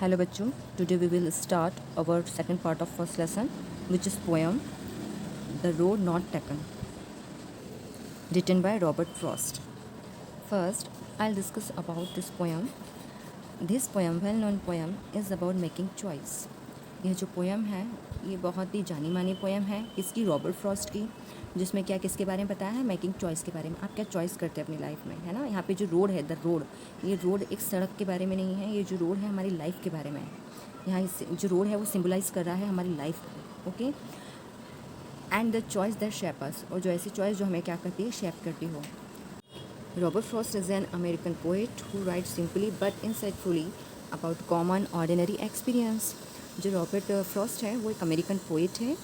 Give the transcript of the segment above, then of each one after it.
Hello बच्चों, today we will start our second part of first lesson, which is poem The Road Not Taken, written by Robert Frost. First, I'll discuss about this poem. This poem, well-known poem, is about making choice. यह जो poem है ये बहुत ही जानी मानी poem है किसकी, Robert Frost की, जिसमें क्या किसके बारे में बताया है, मेकिंग चॉइस के बारे में। आप क्या चॉइस करते हैं अपनी लाइफ में, है ना। यहाँ पे जो रोड है, द रोड, ये रोड एक सड़क के बारे में नहीं है, ये जो रोड है हमारी लाइफ के बारे में है। यहाँ जो रोड है वो सिम्बलाइज कर रहा है हमारी लाइफ को, okay. And the choice that shape us, और जो ऐसी चॉइस जो हमें क्या करती है, शेप करती हो। Robert Frost is an American poet who writes simply but insightfully about common ordinary experience. जो रॉबर्ट फ्रॉस्ट है वो एक अमेरिकन पोइट है,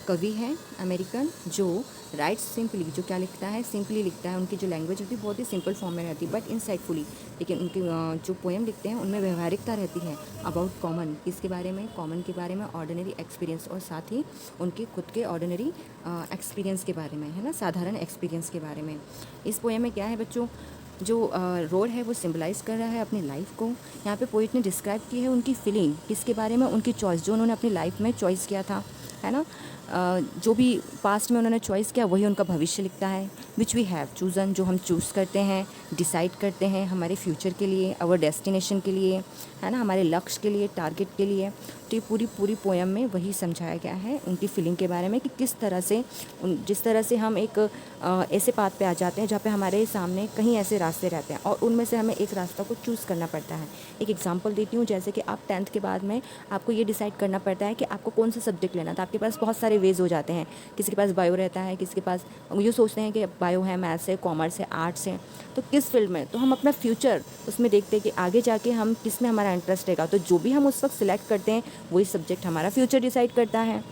कवि है अमेरिकन, जो राइट्स सिंपली, जो क्या लिखता है, सिंपली लिखता है। उनकी जो लैंग्वेज होती है बहुत ही सिंपल फॉर्म में रहती है बट इनसाइटफुली, लेकिन उनकी जो पोएम लिखते हैं उनमें व्यवहारिकता रहती है। अबाउट कॉमन, किसके बारे में, कॉमन के बारे में, ऑर्डिनरी एक्सपीरियंस, और साथ ही उनके खुद के ऑर्डिनरी एक्सपीरियंस के बारे में, है ना, साधारण एक्सपीरियंस के बारे में। इस पोएम में क्या है बच्चों, जो रोड है वो सिम्बलाइज़ कर रहा है अपनी लाइफ को। यहाँ पे पोइट ने डिस्क्राइब की है उनकी फीलिंग, किसके बारे में, उनकी चॉइस, जो उन्होंने अपनी लाइफ में चॉइस किया था, है ना। जो भी पास्ट में उन्होंने चॉइस किया वही उनका भविष्य लिखता है। विच वी हैव चूज़न, जो हम चूज़ करते हैं, डिसाइड करते हैं हमारे फ्यूचर के लिए, आवर डेस्टिनेशन के लिए, है ना, हमारे लक्ष्य के लिए, टारगेट के लिए। तो ये पूरी पोएम में वही समझाया गया है उनकी फीलिंग के बारे में कि किस तरह से जिस तरह से हम एक ऐसे पाथ पे आ जाते हैं जहाँ पे हमारे सामने कहीं ऐसे रास्ते रहते हैं और उनमें से हमें एक रास्ता को चूज़ करना पड़ता है। एक एग्जांपल देती हूँ, जैसे कि आप 10th के बाद में आपको ये डिसाइड करना पड़ता है कि आपको कौन सा सब्जेक्ट लेना था। आपके पास बहुत सारे वेज हो जाते हैं, किसी के पास बायो रहता है, किसी के पास ये सोचते हैं कि बायो है, मैथ्स है, कॉमर्स है, आर्ट्स है, तो किस फील्ड में, तो हम अपना फ्यूचर उसमें देखते हैं कि आगे जाके हम किस में हमारा इंटरेस्ट रहेगा। तो जो भी हम उस वक्त सिलेक्ट करते हैं वही सब्जेक्ट हमारा फ्यूचर डिसाइड करता है।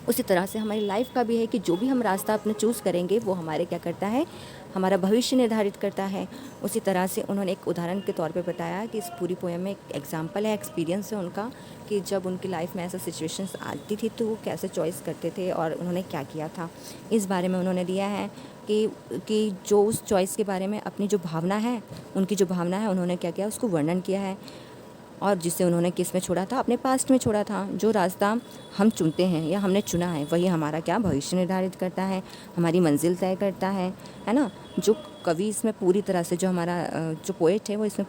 उसी तरह से हमारी लाइफ का भी है कि जो भी हम रास्ता अपने चूज़ करेंगे वो हमारे क्या करता है, हमारा भविष्य निर्धारित करता है। उसी तरह से उन्होंने एक उदाहरण के तौर पे बताया कि इस पूरी पोएम में एक एग्जांपल है, एक्सपीरियंस है उनका, कि जब उनकी लाइफ में ऐसा सिचुएशंस आती थी तो वो कैसे चॉइस करते थे और उन्होंने क्या किया था। इस बारे में उन्होंने दिया है कि जो उस चॉइस के बारे में अपनी जो भावना है, उनकी जो भावना है, उन्होंने क्या किया, उसको वर्णन किया है। और जिसे उन्होंने किस में छोड़ा था, अपने पास्ट में छोड़ा था। जो रास्ता हम चुनते हैं या हमने चुना है वही हमारा क्या, भविष्य निर्धारित करता है, हमारी मंजिल तय करता है ना। जो कवि इसमें पूरी तरह से, जो हमारा जो पोएट है वो इसमें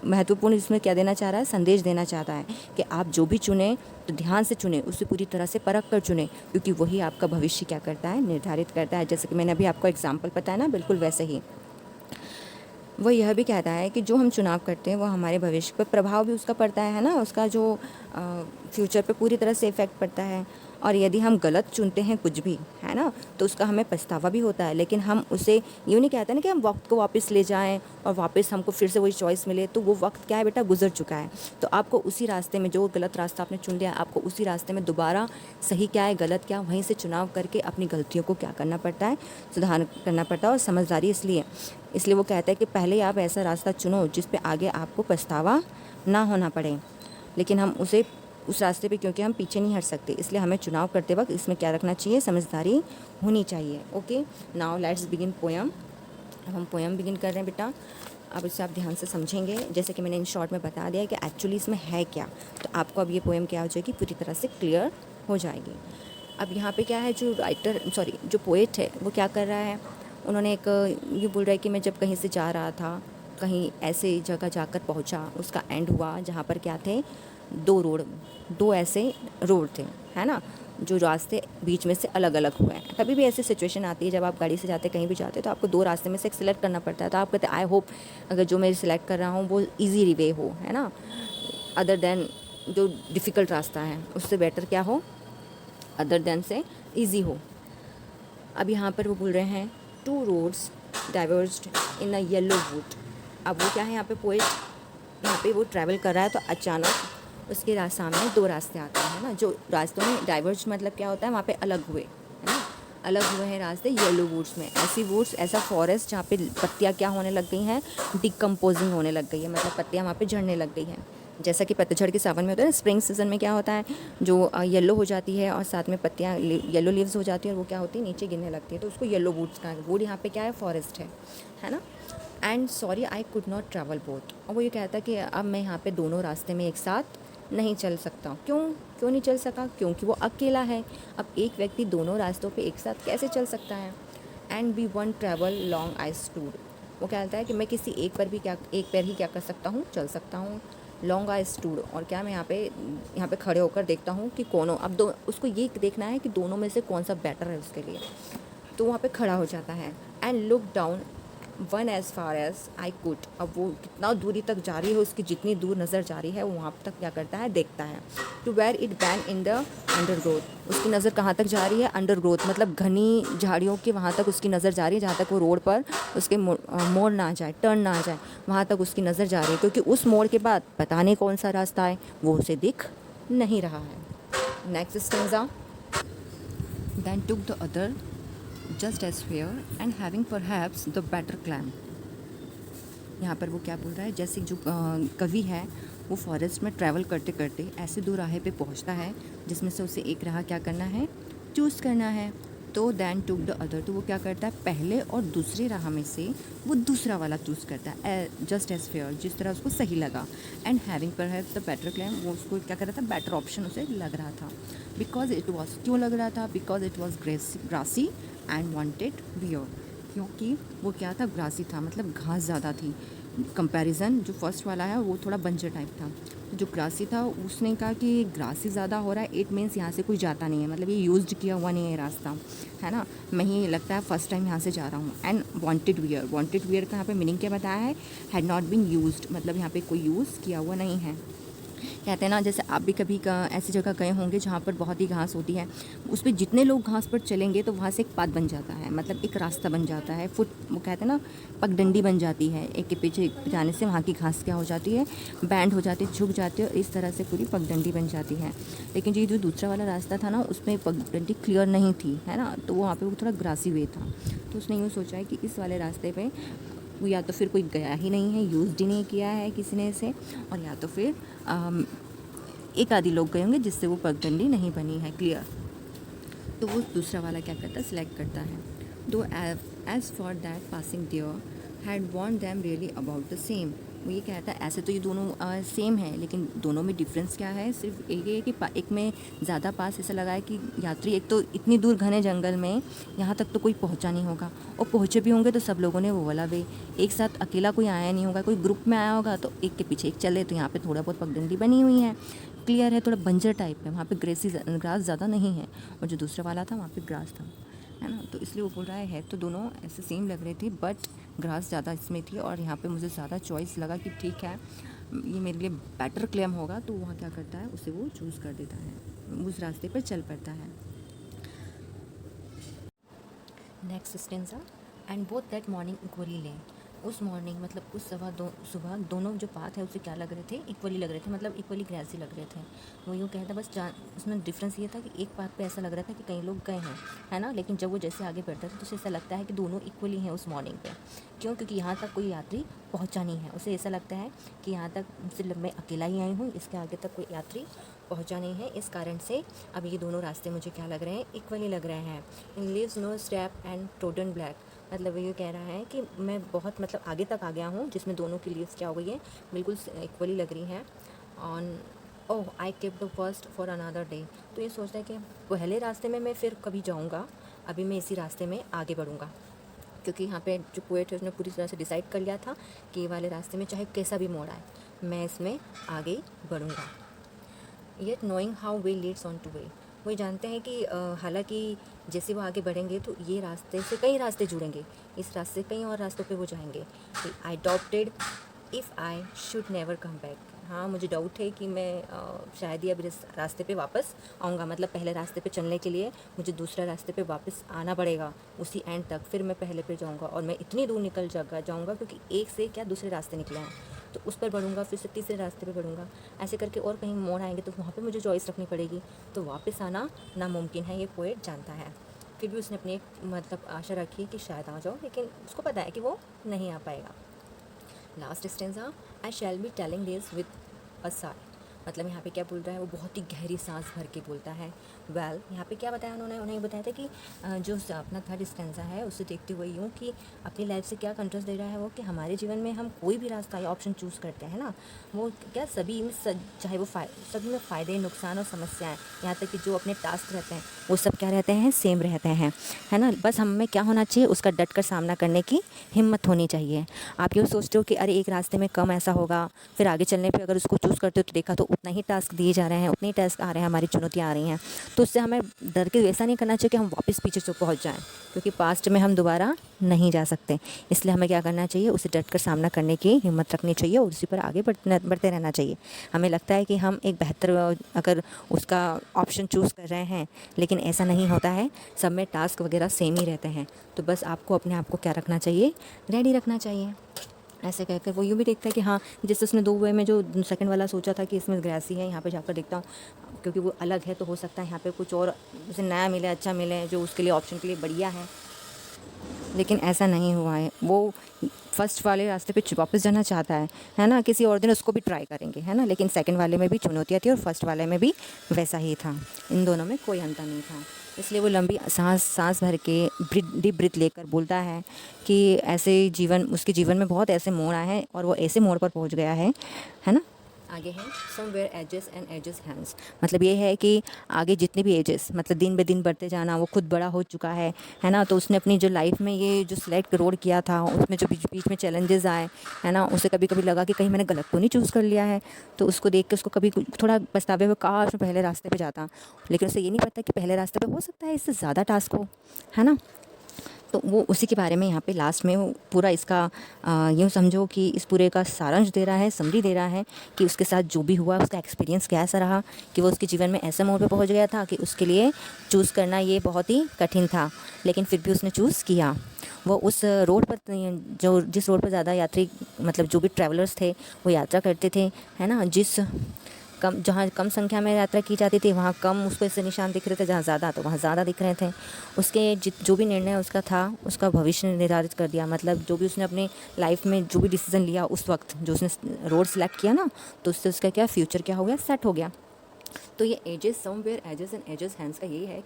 महत्वपूर्ण, इसमें क्या देना चाह रहा है, संदेश देना चाहता है कि आप जो भी चुने तो ध्यान से चुने, उसे पूरी तरह से परख कर चुने, क्योंकि वही आपका भविष्य क्या करता है, निर्धारित करता है। जैसे कि मैंने अभी आपको एग्जाम्पल बताया ना, बिल्कुल वैसे ही वो यह भी कहता है कि जो हम चुनाव करते हैं वो हमारे भविष्य पर प्रभाव भी उसका पड़ता है ना, उसका जो फ्यूचर पे पूरी तरह से इफ़ेक्ट पड़ता है। और यदि हम गलत चुनते हैं कुछ भी, है ना, तो उसका हमें पछतावा भी होता है। लेकिन हम उसे यूँ नहीं कहते ना कि हम वक्त को वापस ले जाएं और वापस हमको फिर से वही चॉइस मिले, तो वो वक्त क्या है बेटा, गुजर चुका है। तो आपको उसी रास्ते में, जो गलत रास्ता आपने चुन लिया, आपको उसी रास्ते में दोबारा सही क्या है, गलत क्या, वहीं से चुनाव करके अपनी गलतियों को क्या करना पड़ता है, सुधार करना पड़ता है। और समझदारी इसलिए वो कहता है कि पहले आप ऐसा रास्ता चुनो जिस पे आगे आपको पछतावा ना होना पड़े। लेकिन हम उस रास्ते पे, क्योंकि हम पीछे नहीं हट सकते, इसलिए हमें चुनाव करते वक्त इसमें क्या रखना चाहिए, समझदारी होनी चाहिए। Okay, now let's begin poem. अब हम पोएम बिगिन कर रहे हैं बेटा। अब इसे आप ध्यान से समझेंगे, जैसे कि मैंने इन शॉर्ट में बता दिया कि एक्चुअली इसमें है क्या, तो आपको अब ये पोएम क्या हो जाएगी, पूरी तरह से क्लियर हो जाएगी। अब यहाँ पे क्या है, जो पोएट है वो क्या कर रहा है, उन्होंने एक ये बोल रहा है कि मैं जब कहीं से जा रहा था, कहीं ऐसे जगह जाकर पहुँचा, उसका एंड हुआ जहाँ पर क्या थे, दो ऐसे रोड थे, है ना, जो रास्ते बीच में से अलग अलग हुए हैं। कभी भी ऐसी सिचुएशन आती है जब आप गाड़ी से जाते, कहीं भी जाते, तो आपको दो रास्ते में से एक सिलेक्ट करना पड़ता है। तो आप कहते हैं आई होप अगर जो मैं सिलेक्ट कर रहा हूँ वो ईजी वे हो, है ना, अदर देन जो डिफ़िकल्ट रास्ता है उससे बेटर क्या हो, अदर देन से ईजी हो। अब यहाँ पर वो बोल रहे हैं two roads divorced in a yellow would. अब वो क्या है, यहाँ पे पोएट यहाँ पे वो ट्रैवल कर रहा है, तो अचानक उसके सामने दो रास्ते आते हैं, है ना। जो रास्तों में डाइवर्ज मतलब क्या होता है, वहाँ पे अलग हुए, है ना, अलग हुए हैं रास्ते येलो वुड्स में। ऐसी वुड्स, ऐसा फॉरेस्ट जहाँ पे पत्तियाँ क्या होने लग गई हैं, डिकम्पोजिंग होने लग गई है, मतलब पत्तियाँ वहाँ पे झड़ने लग गई हैं। जैसा कि पतझड़ के सावन में होता है ना, स्प्रिंग सीजन में क्या होता है, जो येलो हो जाती है और साथ में पत्तियाँ येलो लीव्स हो जाती है और वो क्या होती है, नीचे गिरने लगती है, तो उसको येलो वुड्स का, वुड यहाँ पे क्या है, फॉरेस्ट है ना। And sorry I could not travel both. और वो ये कहता कि अब मैं यहाँ पे दोनों रास्ते में एक साथ नहीं चल सकता। क्यों क्यों नहीं चल सका? क्योंकि वो अकेला है। अब एक व्यक्ति दोनों रास्तों पे एक साथ कैसे चल सकता है? And be one travel long I stood. वो कहता है कि मैं किसी एक पैर ही क्या कर सकता हूँ, चल सकता हूँ। लॉन्ग आई स्टूड, और क्या मैं यहाँ पे खड़े होकर देखता हूँ कि कौनों, अब दो उसको ये देखना है कि दोनों में से कौन सा बेटर है उसके लिए। तो वहाँ पे खड़ा हो जाता है। And look down one as far as I could. अब वो कितना दूरी तक जा रही है, उसकी जितनी दूर नज़र जा रही है वो वहाँ तक क्या करता है, देखता है। To where it bent in the undergrowth. उसकी नज़र कहाँ तक जा रही है? अंडर ग्रोथ, मतलब घनी झाड़ियों के वहाँ तक उसकी नज़र जा रही है, जहाँ तक वो रोड पर उसके मोड़ ना आ जाए, टर्न ना आ जाए, वहाँ तक उसकी नज़र जा रही है। क्योंकि उस मोड़ के बाद पता नहीं कौन सा रास्ता है, वो उसे दिख नहीं रहा है। Next stanza, then took the other just as fair and having perhaps the better climb। यहाँ पर वो क्या बोल रहा है, जैसे जो कवि है वो फॉरेस्ट में ट्रैवल करते करते ऐसे दो राहें पे पहुँचता है जिसमें से उसे एक राह क्या करना है, चूज़ करना है। तो दैन टुक द अदर, तो वो क्या करता है, पहले और दूसरी राह में से वो दूसरा वाला चूज़ करता है, जस्ट एज फेयर, जिस तरह उसको सही लगा। And having perhaps the better climb, वो उसको क्या कर रहा था, बेटर ऑप्शन उसे लग रहा था। बिकॉज इट वॉज, क्यों लग रहा था? Because it was grassy and wanted wear, क्योंकि वो क्या था, ग्रासी था, मतलब घास ज़्यादा थी। कंपैरिजन जो फर्स्ट वाला है वो थोड़ा बंजर टाइप था। जो ग्रासी था उसने कहा कि ग्रासी ज़्यादा हो रहा है, इट मीन्स यहाँ से कोई जाता नहीं है, मतलब ये यूज्ड किया हुआ नहीं है रास्ता, है ना। मैं ही लगता है फर्स्ट टाइम यहाँ से जा रहा हूँ। एंड वांटेड वियर का यहाँ पे मीनिंग क्या बताया है, हैड नॉट बीन यूज्ड, मतलब यहाँ पे कोई यूज़ किया हुआ नहीं है। कहते हैं ना, जैसे आप भी कभी ऐसी जगह गए होंगे जहाँ पर बहुत ही घास होती है, उस पर जितने लोग घास पर चलेंगे तो वहाँ से एक पाथ बन जाता है, मतलब एक रास्ता बन जाता है, वो कहते हैं ना, पगडंडी बन जाती है। एक के पीछे जाने से वहाँ की घास क्या हो जाती है, बैंड हो जाती है, झुक जाती है, और इस तरह से पूरी पगडंडी बन जाती है। लेकिन ये जो दूसरा वाला रास्ता था ना, उसमें पगडंडी क्लियर नहीं थी, है ना, तो वहाँ पर वो थोड़ा ग्रासी वे था। तो उसने यूँ सोचा है कि इस वाले रास्ते पर वो या तो फिर कोई गया ही नहीं है, यूज़ ही नहीं किया है किसी ने इसे, और या तो फिर एक आदि लोग गए होंगे जिससे वो पगडंडी नहीं बनी है क्लियर। तो वो दूसरा वाला क्या करता है, सिलेक्ट करता है। Though as for that passing there had वॉन्ट them really about the same. वो ये कहता है ऐसे तो ये दोनों सेम है, लेकिन दोनों में डिफरेंस क्या है, सिर्फ एक है कि एक में ज़्यादा पास ऐसा लगा है कि यात्री एक तो इतनी दूर घने जंगल में यहाँ तक तो कोई पहुँचा नहीं होगा, और पहुँचे भी होंगे तो सब लोगों ने वो वाला वे, एक साथ अकेला कोई आया नहीं होगा, कोई ग्रुप में आया होगा तो एक के पीछे एक चले, तो यहाँ पे थोड़ा बहुत पगडंडी बनी हुई है, क्लियर है, थोड़ा बंजर टाइप है, वहाँ पे ग्रास ज़्यादा नहीं है, और जो दूसरा वाला था वहाँ पे ग्रास था, है ना। तो इसलिए वो बोल रहा है तो दोनों ऐसे सेम लग रही थी, बट ग्रास ज़्यादा इसमें थी, और यहाँ पे मुझे ज़्यादा चॉइस लगा कि ठीक है ये मेरे लिए बेटर क्लेम होगा, तो वहाँ क्या करता है, उसे वो चूज़ कर देता है, उस रास्ते पर चल पड़ता है। Next stanza, and both that morning equally ले। उस मॉर्निंग मतलब उस सुबह दोनों जो पाथ है उसे क्या लग रहे थे, इक्वली लग रहे थे, मतलब इक्वली ग्रासी लग रहे थे। वो यूँ कहता बस उसमें डिफरेंस ये था कि एक पाथ पे ऐसा लग रहा था कि कई लोग गए हैं, है ना, लेकिन जब वो जैसे आगे बढ़ता था तो उसे ऐसा लगता है कि दोनों इक्वली हैं उस मॉर्निंग पे। क्यों? क्योंकि यहाँ तक कोई यात्री पहुँचा नहीं है, उसे ऐसा लगता है कि यहाँ तक सिर्फ मैं अकेला ही आई हूँ, इसके आगे तक कोई यात्री पहुँचा नहीं है, इस कारण से अब ये दोनों रास्ते मुझे क्या लग रहे हैं, इक्वली लग रहे हैं। In leaves no step and trodden black, मतलब ये कह रहा है कि मैं बहुत मतलब आगे तक आ गया हूँ जिसमें दोनों की लीव्स क्या हो गई है, बिल्कुल इक्वली लग रही हैं। On oh I kept the first for another day, तो ये सोचता है कि पहले रास्ते में मैं फिर कभी जाऊँगा, अभी मैं इसी रास्ते में आगे बढ़ूँगा। क्योंकि यहाँ पे जो पोएट है उसने पूरी तरह से डिसाइड कर लिया था कि ये वाले रास्ते में चाहे कैसा भी मोड़ आए मैं इसमें आगे बढ़ूँगा। Yet knowing how way leads on to way, वो जानते हैं कि हालांकि जैसे वो आगे बढ़ेंगे तो ये रास्ते से कई रास्ते जुड़ेंगे, इस रास्ते कई और रास्तों पे वो जाएंगे। आई doubted if I should never come back, हाँ मुझे डाउट है कि मैं शायद ही अब इस रास्ते पे वापस आऊँगा, मतलब पहले रास्ते पे चलने के लिए मुझे दूसरे रास्ते पे वापस आना पड़ेगा उसी एंड तक, फिर मैं पहले पे जाऊँगा और मैं इतनी दूर निकल जाऊँगा क्योंकि एक से क्या दूसरे रास्ते निकले हैं, तो उस पर बढ़ूँगा, फिर से तीसरे रास्ते पे बढ़ूँगा, ऐसे करके और कहीं मोड़ आएंगे तो वहाँ पे मुझे चॉइस रखनी पड़ेगी, तो वापस आना नामुमकिन है, ये पोएट जानता है। फिर भी उसने अपनी एक मतलब आशा रखी कि शायद आ जाओ, लेकिन उसको पता है कि वो नहीं आ पाएगा। Last stanza, I shall be telling this with a Sai, मतलब यहाँ पे क्या बोल रहा है, वो बहुत ही गहरी सांस भर के बोलता है। यहाँ पे क्या बताया उन्होंने, उन्हें बताया था कि जो अपना थर्ड स्टैंजा है उसे देखते हुए यूँ कि अपनी लाइफ से क्या कंट्रास्ट दे रहा है वो, कि हमारे जीवन में हम कोई भी रास्ता या ऑप्शन चूज़ करते हैं ना, वो क्या सभी में चाहे वो सभी में फ़ायदे, नुकसान और समस्याएं, यहाँ तक कि जो अपने टास्क रहते हैं वो सब क्या रहते हैं, सेम रहते हैं, है ना। बस हमें क्या होना चाहिए, उसका डट कर सामना करने की हिम्मत होनी चाहिए। आप यूँ सोचते हो कि अरे एक रास्ते में कम ऐसा होगा, फिर आगे चलने पे अगर उसको चूज़ करते हो तो देखा तो उतना ही टास्क दिए जा रहे हैं, उतने ही टास्क आ रहे हैं, हमारी चुनौतियाँ आ रही हैं, तो उससे हमें डर के ऐसा नहीं करना चाहिए कि हम वापस पीछे से पहुँच जाएँ, क्योंकि पास्ट में हम दोबारा नहीं जा सकते। इसलिए हमें क्या करना चाहिए, उसे डट कर सामना करने की हिम्मत रखनी चाहिए और उसी पर आगे बढ़ते रहना चाहिए। हमें लगता है कि हम एक बेहतर अगर उसका ऑप्शन चूज़ कर रहे हैं, लेकिन ऐसा नहीं होता है, सब में टास्क वगैरह सेम ही रहते हैं। तो बस आपको अपने आप को क्या रखना चाहिए, रेडी रखना चाहिए। ऐसे कहकर वो यूँ भी देखता है कि हाँ, जैसे उसने 2 वे में जो सेकंड वाला सोचा था कि इसमें ग्रासी है, यहाँ पे जाकर देखता हूँ क्योंकि वो अलग है, तो हो सकता है यहाँ पे कुछ और उसे नया मिले, अच्छा मिले, जो उसके लिए ऑप्शन के लिए बढ़िया है। लेकिन ऐसा नहीं हुआ है, वो फर्स्ट वाले रास्ते पे वापस जाना चाहता है ना। किसी और दिन उसको भी ट्राई करेंगे, है ना। लेकिन सेकंड वाले में भी चुनौतियाँ थी और फर्स्ट वाले में भी वैसा ही था, इन दोनों में कोई अंतर नहीं था। इसलिए वो लंबी सांस भर के डीप ब्रीथ लेकर बोलता है कि ऐसे जीवन, उसके जीवन में बहुत ऐसे मोड़ आए हैं और वो ऐसे मोड़ पर पहुंच गया है ना। आगे है somewhere ages and ages hence, मतलब ये है कि आगे जितने भी एजेस, मतलब दिन ब दिन बढ़ते जाना, वो खुद बड़ा हो चुका है ना। तो उसने अपनी जो लाइफ में ये जो सिलेक्ट रोड किया था, उसमें जो बीच बीच में चैलेंजेस आए, है ना, उसे कभी कभी लगा कि कहीं मैंने गलत तो नहीं चूज़ कर लिया है। तो उसको देख के उसको कभी थोड़ा पछतावे हुए, काश मैं पहले रास्ते पर जाता, लेकिन उसे ये नहीं पता कि पहले रास्ते पर हो सकता है इससे ज़्यादा टास्क हो, है ना। तो वो उसी के बारे में यहाँ पे लास्ट में वो पूरा इसका यूँ समझो कि इस पूरे का सारांश दे रहा है, समरी दे रहा है कि उसके साथ जो भी हुआ उसका एक्सपीरियंस कैसा रहा, कि वो उसके जीवन में ऐसे मोड़ पे पहुँच गया था कि उसके लिए चूज़ करना ये बहुत ही कठिन था, लेकिन फिर भी उसने चूज़ किया। वो उस रोड पर, जो जिस रोड पर ज़्यादा यात्री, मतलब जो भी ट्रैवलर्स थे वो यात्रा करते थे, है ना, जहाँ कम संख्या में यात्रा की जाती थी वहाँ कम उसको ऐसे निशान दिख रहे थे, जहाँ ज़्यादा तो वहाँ ज़्यादा दिख रहे थे। उसके जो भी निर्णय उसका था, उसका भविष्य निर्धारित कर दिया। मतलब जो भी उसने अपनी लाइफ में जो भी डिसीज़न लिया उस वक्त, जो उसने रोड सेलेक्ट किया ना, तो उससे उसका क्या फ्यूचर क्या हो गया, सेट हो गया। तो ये ages, somewhere ages and ages hence का यही है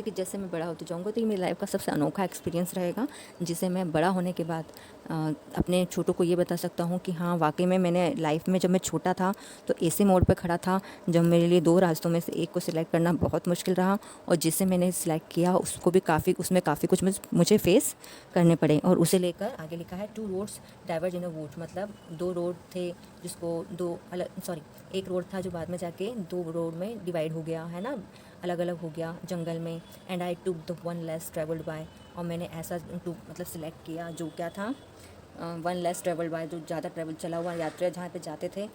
कि जैसे मैं बड़ा होते जाऊँगा तो ये मेरी लाइफ का सबसे अनोखा एक्सपीरियंस रहेगा, जिसे मैं बड़ा होने के बाद अपने छोटों को ये बता सकता हूँ कि हाँ, वाकई में मैंने लाइफ में, जब मैं छोटा था तो ऐसे मोड़ पे खड़ा था जब मेरे लिए 2 रास्तों में से एक को सिलेक्ट करना बहुत मुश्किल रहा, और जिसे मैंने सिलेक्ट किया उसको भी उसमें काफ़ी कुछ मुझे फेस करने पड़े। और उसे लेकर आगे लिखा है 2 roads diverge in a wood, मतलब 2 रोड थे जिसको एक रोड था जो बाद में जाके 2 रोड में डिवाइड हो गया, है ना, अलग अलग हो गया जंगल में। And I took the one less travelled by, और मैंने ऐसा मतलब सिलेक्ट किया जो क्या था, वन लेस ट्रेवल्ड बाय, जो ज़्यादा ट्रेवल चला हुआ यात्रा जहाँ पे जाते थे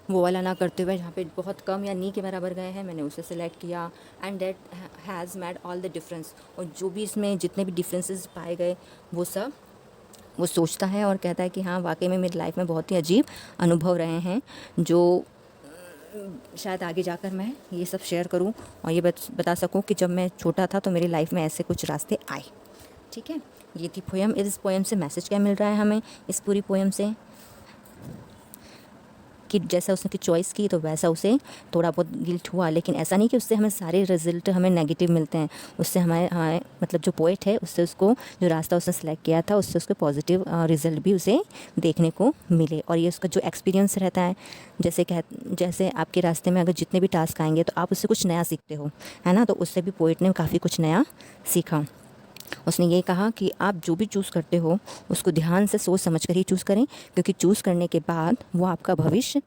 वो वाला ना करते हुए, जहाँ पे बहुत कम या नी के बराबर गए हैं, मैंने उसे सिलेक्ट किया। And that has made all the difference, और जो भी इसमें जितने भी डिफरेंसेस पाए गए वो सब वो सोचता है और कहता है कि हाँ, वाकई में मेरी लाइफ में बहुत ही अजीब अनुभव रहे हैं, जो शायद आगे जाकर मैं ये सब शेयर करूं और ये बता सकूं कि जब मैं छोटा था तो मेरी लाइफ में ऐसे कुछ रास्ते आए। ठीक है, ये थी पोएम। इस पोएम से मैसेज क्या मिल रहा है हमें, इस पूरी पोएम से, कि जैसा उसने चॉइस की तो वैसा उसे थोड़ा बहुत गिल्ट हुआ, लेकिन ऐसा नहीं कि उससे हमें सारे रिजल्ट हमें नेगेटिव मिलते हैं। उससे हमारे मतलब जो पोएट है उससे उसको जो रास्ता उसने सेलेक्ट किया था उससे उसको पॉजिटिव रिजल्ट भी उसे देखने को मिले। और ये उसका जो एक्सपीरियंस रहता है, जैसे आपके रास्ते में अगर जितने भी टास्क आएंगे तो आप उससे कुछ नया सीखते हो, है ना। तो उससे भी पोएट ने काफ़ी कुछ नया सीखा। उसने ये कहा कि आप जो भी चूज़ करते हो उसको ध्यान से सोच समझ कर ही चूज़ करें, क्योंकि चूज़ करने के बाद वो आपका भविष्य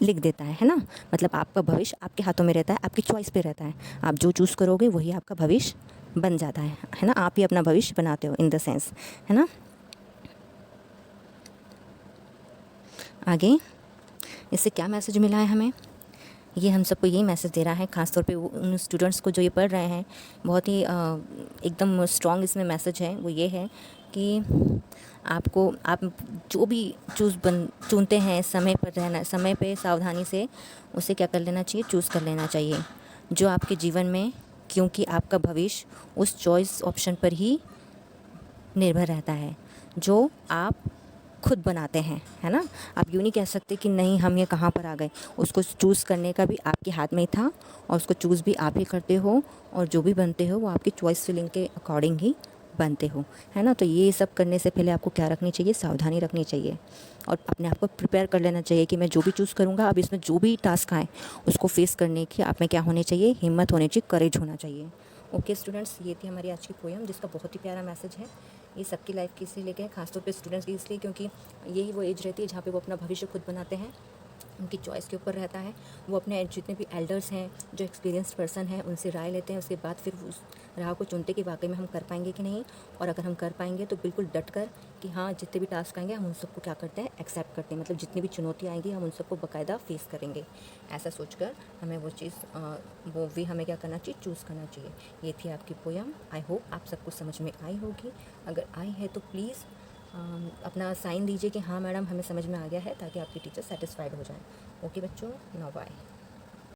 लिख देता है ना। मतलब आपका भविष्य आपके हाथों में रहता है, आपकी चॉइस पे रहता है। आप जो चूज़ करोगे वही आपका भविष्य बन जाता है ना। आप ही अपना भविष्य बनाते हो इन द सेंस, है ना। आगे इससे क्या मैसेज मिला है हमें, ये हम सबको यही मैसेज दे रहा है, ख़ासतौर पे उन स्टूडेंट्स को जो ये पढ़ रहे हैं। बहुत ही एकदम स्ट्रॉन्ग इसमें मैसेज है, वो ये है कि आप जो भी चुनते हैं, समय पे सावधानी से उसे क्या कर लेना चाहिए, चूज़ कर लेना चाहिए जो आपके जीवन में, क्योंकि आपका भविष्य उस चॉइस ऑप्शन पर ही निर्भर रहता है जो आप खुद बनाते हैं, है ना। आप यूँ नहीं कह सकते कि नहीं हम ये कहाँ पर आ गए। उसको चूज़ करने का भी आपके हाथ में ही था और उसको चूज़ भी आप ही करते हो, और जो भी बनते हो वो आपकी चॉइस फीलिंग के अकॉर्डिंग ही बनते हो, है ना। तो ये सब करने से पहले आपको क्या रखनी चाहिए, सावधानी रखनी चाहिए और अपने आप को प्रिपेयर कर लेना चाहिए कि मैं जो भी चूज़ करूँगा, अब इसमें जो भी टास्क आए उसको फेस करने की आप में क्या होनी चाहिए, हिम्मत होनी चाहिए, करेज होना चाहिए। ओके स्टूडेंट्स, ये थी हमारी आज की पोएम जिसका बहुत ही प्यारा मैसेज है। ये सबकी लाइफ की इसलिए लेके है, खासतौर पे स्टूडेंट्स की इसलिए क्योंकि यही वो एज रहती है जहाँ पे वो अपना भविष्य खुद बनाते हैं, उनकी चॉइस के ऊपर रहता है। वो अपने जितने भी एल्डर्स हैं, जो एक्सपीरियंस्ड पर्सन हैं, उनसे राय लेते हैं। उसके बाद फिर उस राह को चुनते कि वाकई में हम कर पाएंगे कि नहीं, और अगर हम कर पाएंगे तो बिल्कुल डट कर कि हाँ जितने भी टास्क आएंगे हम उन सबको क्या करते हैं, एक्सेप्ट करते हैं। मतलब जितनी भी चुनौती आएंगी हम उन सबको बाकायदा फेस करेंगे। ऐसा सोचकर हमें वो चीज़ वो भी हमें क्या करना चाहिए, चूज़ करना चाहिए। ये थी आपकी पोयम। आई होप आप सबको समझ में आई होगी। अगर आई है तो प्लीज़ अपना साइन दीजिए कि हाँ मैडम हमें समझ में आ गया है, ताकि आपकी टीचर सेटिस्फाइड हो जाए। ओके बच्चों, नाउ बाय।